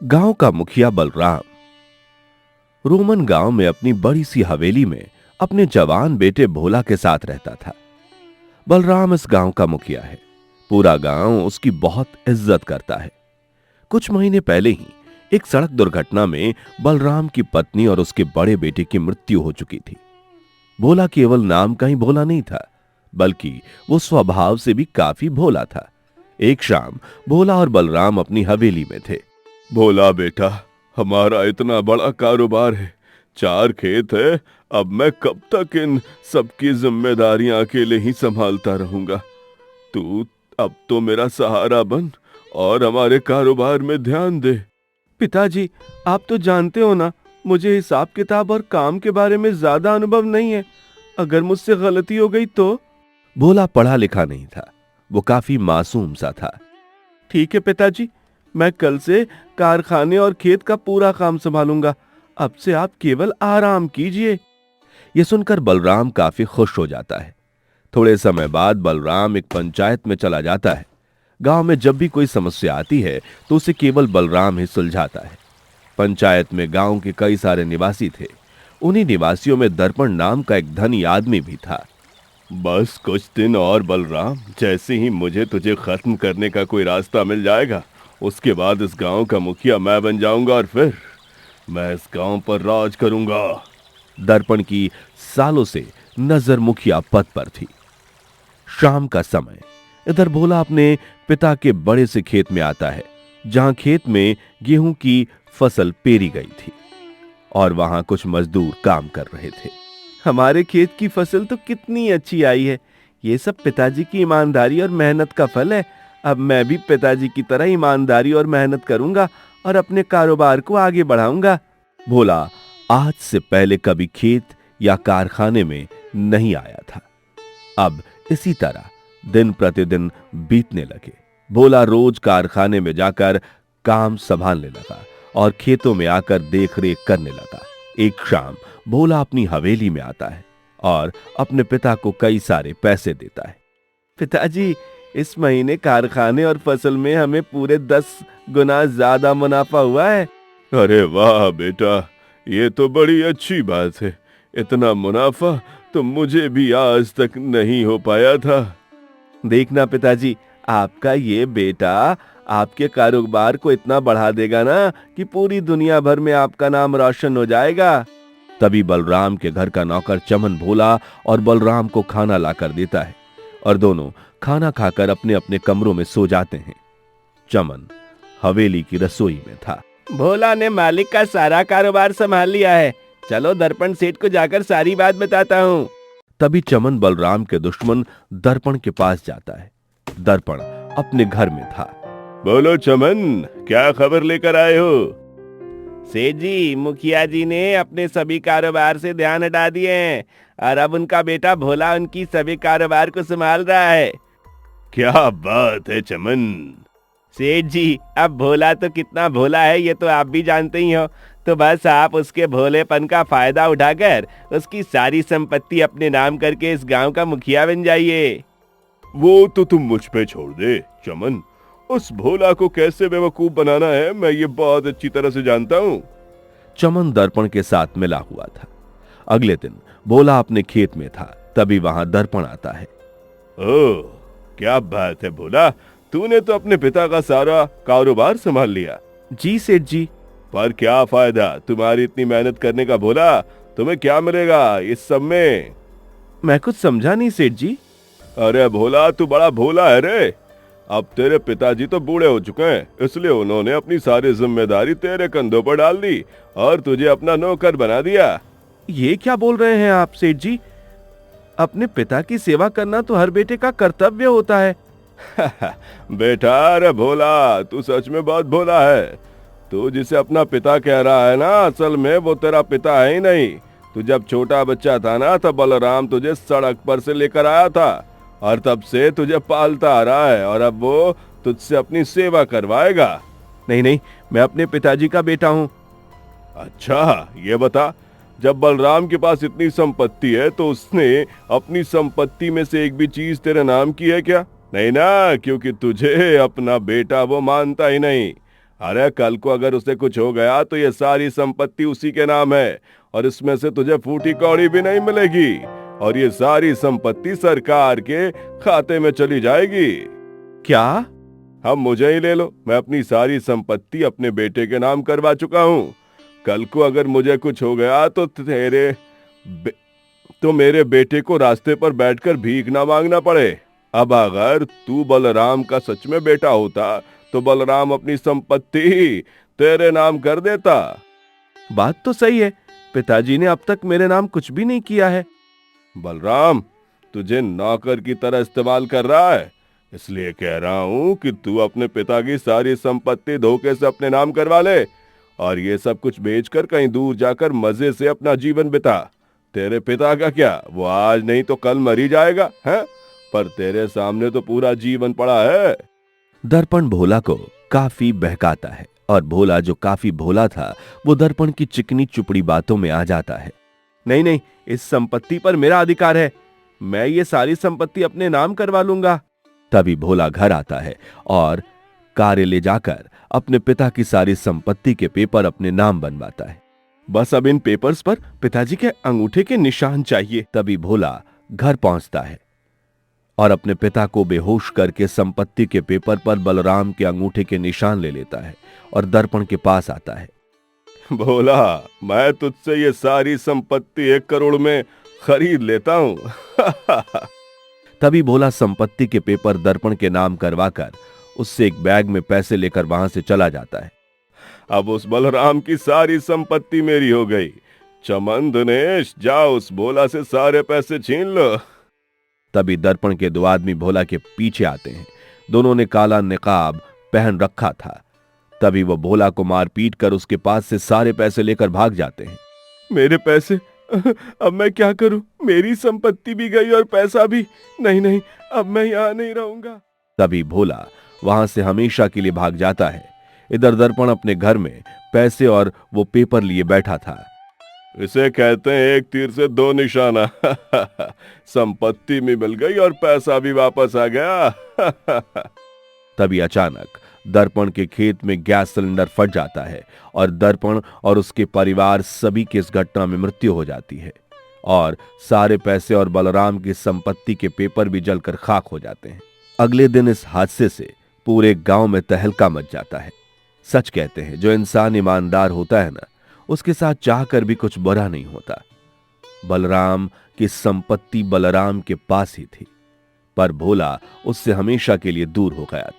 गांव का मुखिया बलराम रोमन गांव में अपनी बड़ी सी हवेली में अपने जवान बेटे भोला के साथ रहता था। बलराम इस गांव का मुखिया है। पूरा गांव उसकी बहुत इज्जत करता है। कुछ महीने पहले ही एक सड़क दुर्घटना में बलराम की पत्नी और उसके बड़े बेटे की मृत्यु हो चुकी थी। भोला केवल नाम का ही भोला नहीं था, बल्कि वो स्वभाव से भी काफी भोला था। एक शाम भोला और बलराम अपनी हवेली में थे। भोला बेटा, हमारा इतना बड़ा कारोबार है, 4 खेत है। अब मैं कब तक इन सबकी जिम्मेदारियां अकेले ही संभालता रहूंगा। तू अब तो मेरा सहारा बन और हमारे कारोबार में ध्यान दे। पिताजी, आप तो जानते हो ना, मुझे हिसाब किताब और काम के बारे में ज्यादा अनुभव नहीं है। अगर मुझसे गलती हो गई तो? भोला पढ़ा लिखा नहीं था, वो काफी मासूम सा था। ठीक है पिताजी, मैं कल से कारखाने और खेत का पूरा काम संभालूंगा। अब से आप केवल आराम कीजिए। यह सुनकर बलराम काफी खुश हो जाता है। थोड़े समय बाद बलराम एक पंचायत में चला जाता है। गांव में जब भी कोई समस्या आती है तो उसे केवल बलराम ही सुलझाता है। पंचायत में गांव के कई सारे निवासी थे। उन्हीं निवासियों में दर्पण नाम का एक धनी आदमी भी था। बस कुछ दिन और बलराम, जैसे ही मुझे तुझे खत्म करने का कोई रास्ता मिल जाएगा, उसके बाद इस गांव का मुखिया मैं बन जाऊंगा और फिर मैं इस गांव पर राज करूंगा। दर्पण की सालों से नजर मुखिया पद पर थी। शाम का समय इधर भोला अपने पिता के बड़े से खेत में आता है, जहां खेत में गेहूं की फसल पेरी गई थी और वहां कुछ मजदूर काम कर रहे थे। हमारे खेत की फसल तो कितनी अच्छी आई है। ये सब पिताजी की ईमानदारी और मेहनत का फल है। अब मैं भी पिताजी की तरह ईमानदारी और मेहनत करूंगा और अपने कारोबार को आगे बढ़ाऊंगा। भोला आज से पहले कभी खेत या कारखाने में नहीं आया था। अब इसी तरह दिन प्रतिदिन बीतने लगे। भोला रोज कारखाने में जाकर काम संभालने लगा और खेतों में आकर देखरेख करने लगा। एक शाम भोला अपनी हवेली में आता है और अपने पिता को कई सारे पैसे देता है। पिताजी, इस महीने कारखाने और फसल में हमें पूरे 10 गुना ज्यादा मुनाफा हुआ है। अरे वाह बेटा, ये तो बड़ी अच्छी बात है। इतना मुनाफा तो मुझे भी आज तक नहीं हो पाया था। देखना पिताजी, आपका ये बेटा आपके कारोबार को इतना बढ़ा देगा ना कि पूरी दुनिया भर में आपका नाम रोशन हो जाएगा। तभी बलराम के घर का नौकर चमन भोला और बलराम को खाना लाकर देता है और दोनों खाना खाकर अपने अपने कमरों में सो जाते हैं। चमन हवेली की रसोई में था। भोला ने मालिक का सारा कारोबार संभाल लिया है। चलो दर्पण सेठ को जाकर सारी बात बताता हूँ। तभी चमन बलराम के दुश्मन दर्पण के पास जाता है। दर्पण अपने घर में था। बोलो चमन, क्या खबर लेकर आए हो? सेठ जी, मुखिया जी ने अपने सभी कारोबार से ध्यान हटा दिए हैं और अब उनका बेटा भोला उनकी सभी कारोबार को संभाल रहा है। क्या बात है चमन। सेठ जी, अब भोला तो कितना भोला है ये तो आप भी जानते ही हो। तो बस आप उसके भोलेपन का फायदा उठाकर उसकी सारी संपत्ति अपने नाम करके इस गांव का मुखिया बन जाइए। वो तो तुम मुझ पे छोड़ दे चमन। उस भोला को कैसे बेवकूफ बनाना है मैं ये बहुत अच्छी तरह से जानता हूँ। चमन दर्पण के साथ मिला हुआ था। अगले दिन भोला अपने खेत में था, तभी वहां दर्पण आता है। ओह, क्या बात है भोला, तूने तो अपने पिता का सारा कारोबार संभाल लिया। जी सेठ जी। पर क्या फायदा तुम्हारी इतनी मेहनत करने का भोला, तुम्हें क्या मिलेगा इस सब में? मैं कुछ समझा नहीं सेठ जी। अरे भोला, तू बड़ा भोला है रे। अब तेरे पिताजी तो बूढ़े हो चुके हैं, इसलिए उन्होंने अपनी सारी जिम्मेदारी तेरे कंधों पर डाल दी और तुझे अपना नौकर बना दिया। ये क्या बोल रहे हैं आप सेठ जी? अपने पिता की सेवा करना तो हर बेटे का कर्तव्य होता है। बेटा, अरे भोला, तू सच में बहुत भोला है। तू जिसे अपना पिता कह रहा है ना, असल में वो तेरा पिता है ही नहीं। तू जब छोटा बच्चा था ना, तब बलराम तुझे सड़क पर से लेकर आया था और तब से तुझे पालता आ रहा है और अब वो तुझसे अपनी सेवा करवाएगा। नहीं नहीं, मैं अपने पिताजी का बेटा हूँ। अच्छा, ये बता, जब बलराम के पास इतनी संपत्ति है तो उसने अपनी संपत्ति में से एक भी चीज तेरे नाम की है क्या? नहीं ना, क्योंकि तुझे अपना बेटा वो मानता ही नहीं। अरे कल को अगर उसे कुछ हो गया तो ये सारी संपत्ति उसी के नाम है और इसमें से तुझे फूटी कौड़ी भी नहीं मिलेगी और ये सारी संपत्ति सरकार के खाते में चली जाएगी। क्या? अब मुझे ही ले लो, मैं अपनी सारी संपत्ति अपने बेटे के नाम करवा चुका हूँ। कल को अगर मुझे कुछ हो गया तो मेरे बेटे को रास्ते पर बैठकर भीख ना मांगना पड़े। अब अगर तू बलराम का सच में बेटा होता तो बलराम अपनी संपत्ति तेरे नाम कर देता। बात तो सही है, पिताजी ने अब तक मेरे नाम कुछ भी नहीं किया है। बलराम तुझे नौकर की तरह इस्तेमाल कर रहा है, इसलिए कह रहा हूं कि तू अपने पिता की सारी संपत्ति धोखे से अपने नाम करवा ले और ये सब कुछ बेचकर कहीं दूर जाकर मजे से अपना जीवन बिता। तेरे पिता का क्या, वो आज नहीं तो कल मर ही जाएगा है, पर तेरे सामने तो पूरा जीवन पड़ा है। दर्पण भोला को काफी बहकाता है और भोला जो काफी भोला था वो दर्पण की चिकनी चुपड़ी बातों में आ जाता है। नहीं नहीं, इस संपत्ति पर मेरा अधिकार है, मैं ये सारी संपत्ति अपने नाम करवा लूंगा। तभी भोला घर आता है और कार्य ले जाकर अपने पिता की सारी संपत्ति के पेपर अपने नाम बनवाता है। बस अब इन पेपर्स पर पिताजी के अंगूठे के निशान चाहिए। तभी भोला घर पहुंचता है और अपने पिता को बेहोश करके संपत्ति के पेपर पर बलराम के अंगूठे के निशान ले लेता है और दर्पण के पास आता है। भोला, मैं तुझसे ये सारी संपत्ति 1 करोड़ में खरीद लेता हूं। तभी भोला संपत्ति के पेपर दर्पण के नाम करवाकर उससे एक बैग में पैसे लेकर वहां से चला जाता है। अब उस बलराम की सारी संपत्ति मेरी हो गई। चमन दिनेश, जाओ उस भोला से सारे पैसे छीन लो। तभी दर्पण के 2 आदमी भोला के पीछे आते हैं। दोनों ने काला निकाब पहन रखा था। तभी वो भोला को मार पीट कर उसके पास से सारे पैसे लेकर भाग जाते हैं। मेरे पैसे, अब मैं क्या करूं? मेरी संपत्ति भी गई और पैसा भी। नहीं नहीं, अब मैं यहां नहीं रहूंगा। तभी भोला वहां से हमेशा के लिए भाग जाता है। इधर दर्पण अपने घर में पैसे और वो पेपर लिए बैठा था। इसे कहते हैं एक तीर से 2 निशाना। संपत्ति भी मिल गई और पैसा भी वापस आ गया। तभी अचानक दर्पण के खेत में गैस सिलेंडर फट जाता है और दर्पण और उसके परिवार सभी की इस घटना में मृत्यु हो जाती है और सारे पैसे और बलराम की संपत्ति के पेपर भी जलकर खाक हो जाते हैं। अगले दिन इस हादसे से पूरे गांव में तहलका मच जाता है। सच कहते हैं, जो इंसान ईमानदार होता है ना, उसके साथ चाहकर भी कुछ बुरा नहीं होता। बलराम की संपत्ति बलराम के पास ही थी, पर भोला उससे हमेशा के लिए दूर हो गया था।